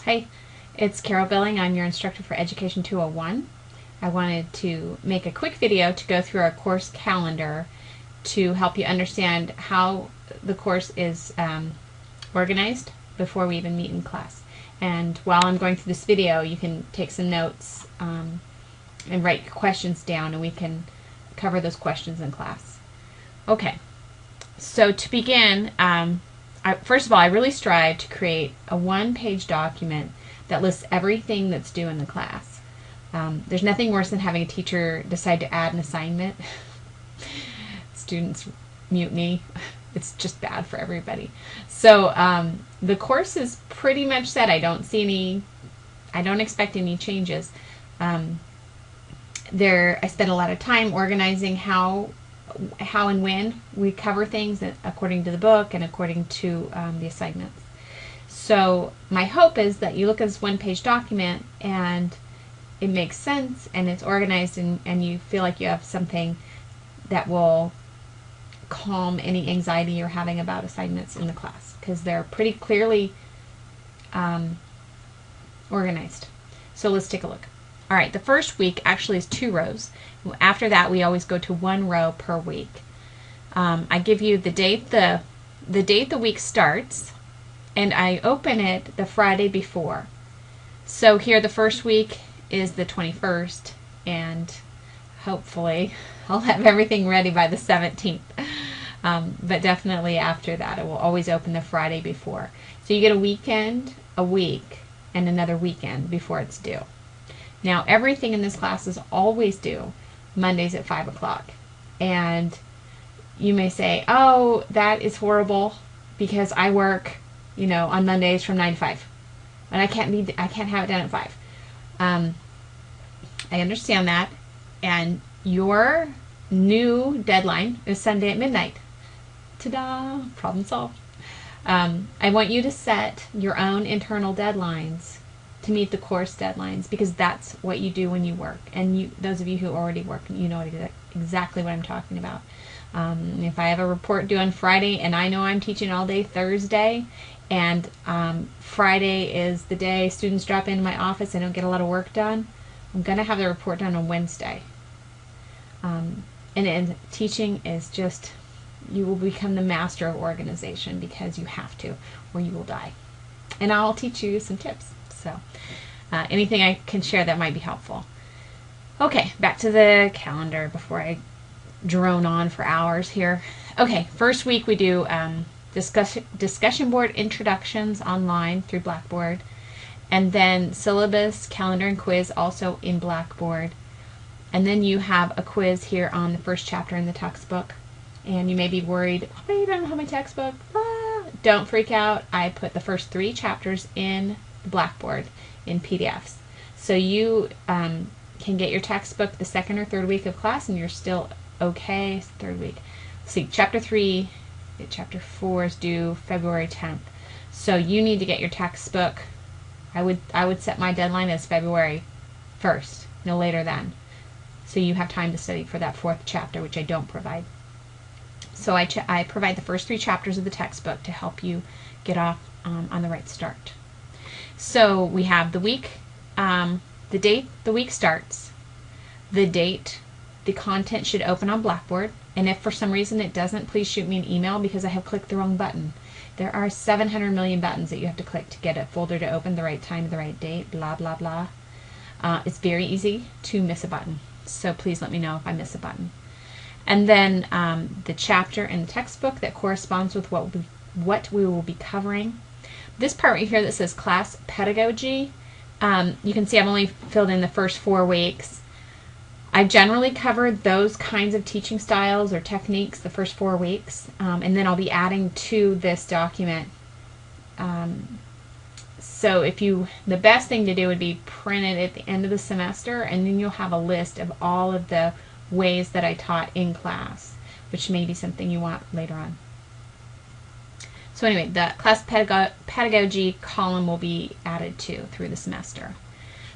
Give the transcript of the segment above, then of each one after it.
Hey, it's Carol Billing. I'm your instructor for Education 201. I wanted to make a quick video to go through our course calendar to help you understand how the course is organized before we even meet in class. And while I'm going through this video, you can take some notes and write questions down, and we can cover those questions in class. Okay, so to begin, first of all, I really strive to create a one-page document that lists everything that's due in the class. There's nothing worse than having a teacher decide to add an assignment. Students mutiny. It's just bad for everybody. So the course is pretty much set. I don't expect any changes. I spent a lot of time organizing how and when we cover things according to the book and according to the assignments. So my hope is that you look at this one-page document and it makes sense and it's organized, and you feel like you have something that will calm any anxiety you're having about assignments in the class, because they're pretty clearly organized. So let's take a look. All right, the first week actually is 2 rows. After that, we always go to 1 row per week. I give you the date the week starts, and I open it the Friday before. So here the first week is the 21st, and hopefully I'll have everything ready by the 17th. But definitely after that, it will always open the Friday before. So you get a weekend, a week, and another weekend before it's due. Now, everything in this class is always due Mondays at 5 o'clock. And you may say, oh, that is horrible because I work, on Mondays from 9 to 5. And I can't have it done at 5. I understand that. And your new deadline is Sunday at midnight. Ta-da! Problem solved. I want you to set your own internal deadlines to meet the course deadlines, because that's what you do when you work. And those of you who already work, you know exactly what I'm talking about. If I have a report due on Friday and I know I'm teaching all day Thursday, and Friday is the day students drop into my office and don't get a lot of work done, I'm going to have the report done on Wednesday. And teaching is just, you will become the master of organization because you have to, or you will die. And I'll teach you some tips. So anything I can share that might be helpful. Okay, back to the calendar before I drone on for hours here. Okay, first week we do discussion board introductions online through Blackboard, and then syllabus, calendar, and quiz also in Blackboard. And then you have a quiz here on the first chapter in the textbook. And you may be worried, oh, you don't have my textbook. Ah. Don't freak out. I put the first 3 chapters in Blackboard in PDFs. So you can get your textbook the 2nd or 3rd week of class, and you're still okay. 3rd week. See, chapter 3, chapter 4 is due February 10th. So you need to get your textbook. I would set my deadline as February 1st, no later than. So you have time to study for that 4th chapter, which I don't provide. So I provide the first 3 chapters of the textbook to help you get off on the right start. So we have the week, the date the week starts, the date the content should open on Blackboard, and if for some reason it doesn't, please shoot me an email because I have clicked the wrong button. There are 700 million buttons that you have to click to get a folder to open the right time, the right date, blah, blah, blah. It's very easy to miss a button, so please let me know if I miss a button. And then the chapter in the textbook that corresponds with what we will be covering. This part right here that says class pedagogy, you can see I've only filled in the first 4 weeks. I've generally covered those kinds of teaching styles or techniques the first 4 weeks, and then I'll be adding to this document. So the best thing to do would be print it at the end of the semester, and then you'll have a list of all of the ways that I taught in class, which may be something you want later on. So anyway, the class pedagogy column will be added to through the semester.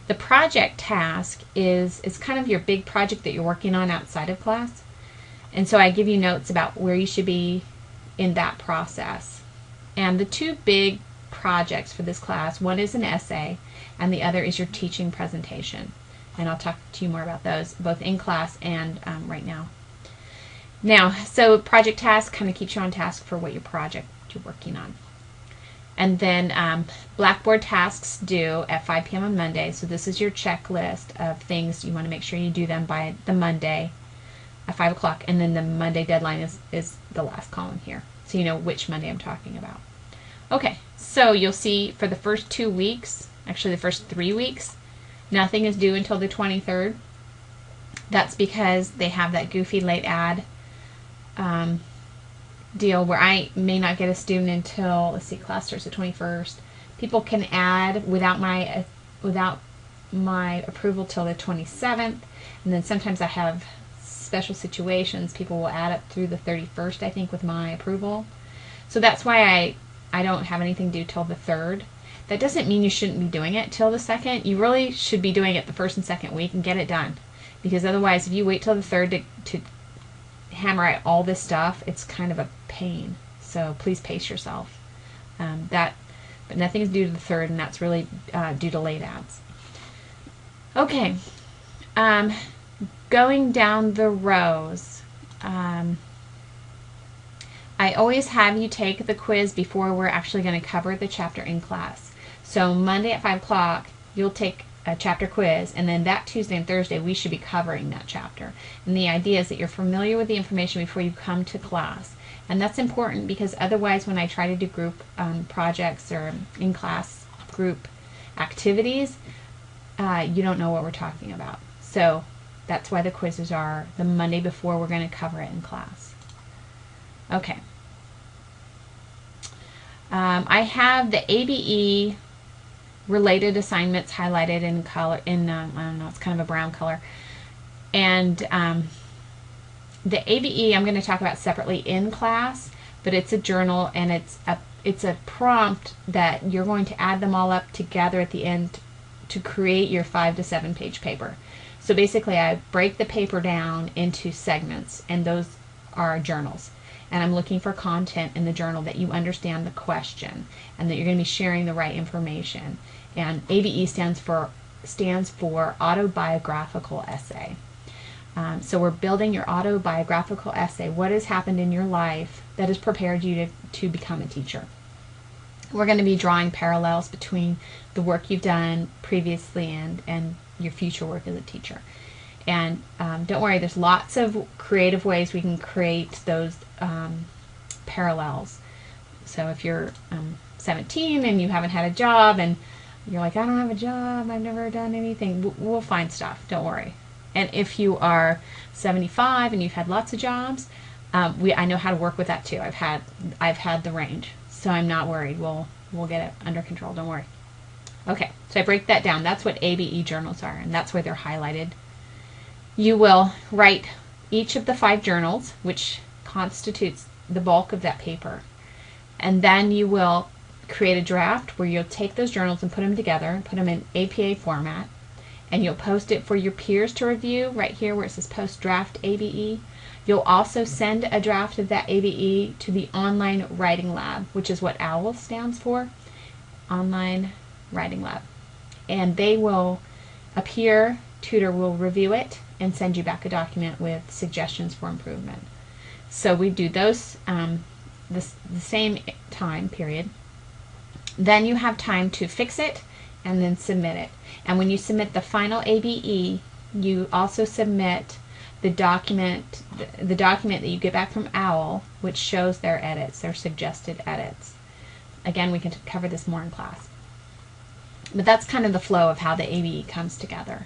The project task is kind of your big project that you're working on outside of class. And so I give you notes about where you should be in that process. And the 2 big projects for this class. One is an essay, and the other is your teaching presentation. And I'll talk to you more about those, both in class and right now. Now, so project task kind of keeps you on task for what your project you're working on. And then Blackboard tasks due at 5 p.m. on Monday. So this is your checklist of things you want to make sure you do them by the Monday at 5 o'clock. And then the Monday deadline is the last column here, so you know which Monday I'm talking about. Okay, so you'll see for the first 2 weeks, actually the first 3 weeks, nothing is due until the 23rd. That's because they have that goofy late add deal where I may not get a student until, let's see, class starts the 21st. People can add without my approval till the 27th, and then sometimes I have special situations. People will add up through the 31st, I think, with my approval. So that's why I don't have anything due till the 3rd. That doesn't mean you shouldn't be doing it till the 2nd. You really should be doing it the 1st and 2nd week and get it done, because otherwise if you wait till the 3rd to hammer out all this stuff, it's kind of a pain. So please pace yourself. But nothing is due to the 3rd, and that's really due to late adds. Okay, going down the rows, I always have you take the quiz before we're actually going to cover the chapter in class. So Monday at 5 o'clock, you'll take a chapter quiz, and then that Tuesday and Thursday we should be covering that chapter. And the idea is that you're familiar with the information before you come to class. And that's important, because otherwise when I try to do group projects or in-class group activities, you don't know what we're talking about. So that's why the quizzes are the Monday before we're going to cover it in class. Okay. I have the ABE related assignments highlighted in color, I don't know, it's kind of a brown color. And the ABE I'm going to talk about separately in class, but it's a journal, and it's a prompt that you're going to add them all up together at the end to create your 5 to 7 page paper. So basically I break the paper down into segments, and those are journals. And I'm looking for content in the journal that you understand the question and that you're going to be sharing the right information. And ABE stands for autobiographical essay. So we're building your autobiographical essay. What has happened in your life that has prepared you to become a teacher? We're going to be drawing parallels between the work you've done previously and your future work as a teacher. And don't worry, there's lots of creative ways we can create those parallels. So if you're 17 and you haven't had a job and you're like, I don't have a job, I've never done anything, we'll find stuff, don't worry. And if you are 75 and you've had lots of jobs, I know how to work with that too. I've had the range, so I'm not worried. We'll get it under control, don't worry. Okay, so I break that down. That's what ABE journals are, and that's where they're highlighted. You will write each of the 5 journals, which constitutes the bulk of that paper. And then you will create a draft where you'll take those journals and put them together and put them in APA format. And you'll post it for your peers to review right here where it says post draft ABE. You'll also send a draft of that ABE to the online writing lab, which is what OWL stands for, online writing lab. And they will, a peer tutor will review it and send you back a document with suggestions for improvement. So we do those the same time period. Then you have time to fix it and then submit it. And when you submit the final ABE, you also submit the document that you get back from OWL, which shows their edits, their suggested edits. Again, we can cover this more in class. But that's kind of the flow of how the ABE comes together.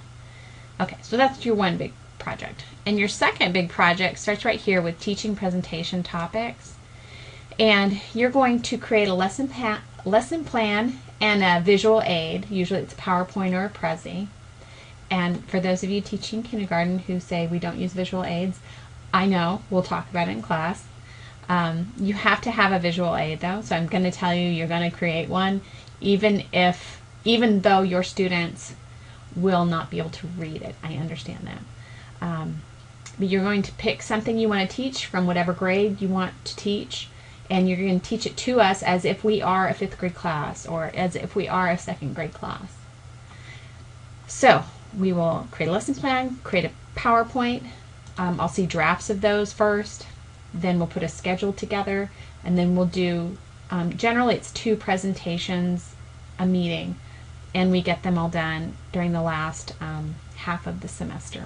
Okay, so that's your one big project. And your second big project starts right here with teaching presentation topics. And you're going to create a lesson plan and a visual aid. Usually it's a PowerPoint or a Prezi. And for those of you teaching kindergarten who say we don't use visual aids, I know, we'll talk about it in class. You have to have a visual aid though, so I'm going to tell you you're going to create one even though your students will not be able to read it. I understand that. But you're going to pick something you want to teach from whatever grade you want to teach, and you're going to teach it to us as if we are a 5th grade class or as if we are a 2nd grade class. So we will create a lesson plan, create a PowerPoint. I'll see drafts of those first, then we'll put a schedule together, and then we'll do, generally it's 2 presentations a meeting, and we get them all done during the last half of the semester.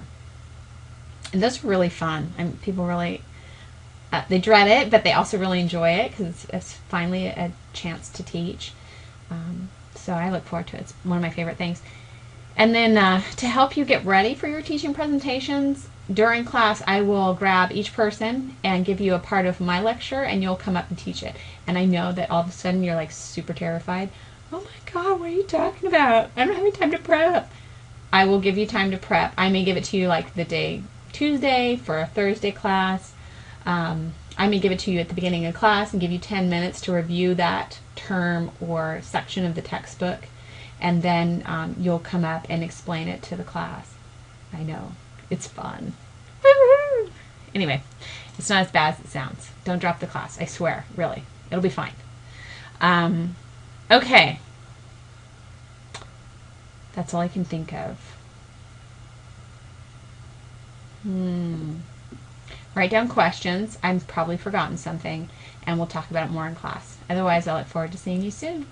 And those are really fun. People really, they dread it, but they also really enjoy it because it's finally a chance to teach. So I look forward to it. It's one of my favorite things. And then to help you get ready for your teaching presentations, during class I will grab each person and give you a part of my lecture, and you'll come up and teach it. And I know that all of a sudden you're like super terrified. Oh my God, what are you talking about? I don't have any time to prep. I will give you time to prep. I may give it to you like the day Tuesday for a Thursday class. I may give it to you at the beginning of class and give you 10 minutes to review that term or section of the textbook, and then you'll come up and explain it to the class. I know, it's fun. Anyway, it's not as bad as it sounds. Don't drop the class, I swear, really. It'll be fine. Okay. That's all I can think of. Write down questions. I've probably forgotten something, and we'll talk about it more in class. Otherwise, I look forward to seeing you soon.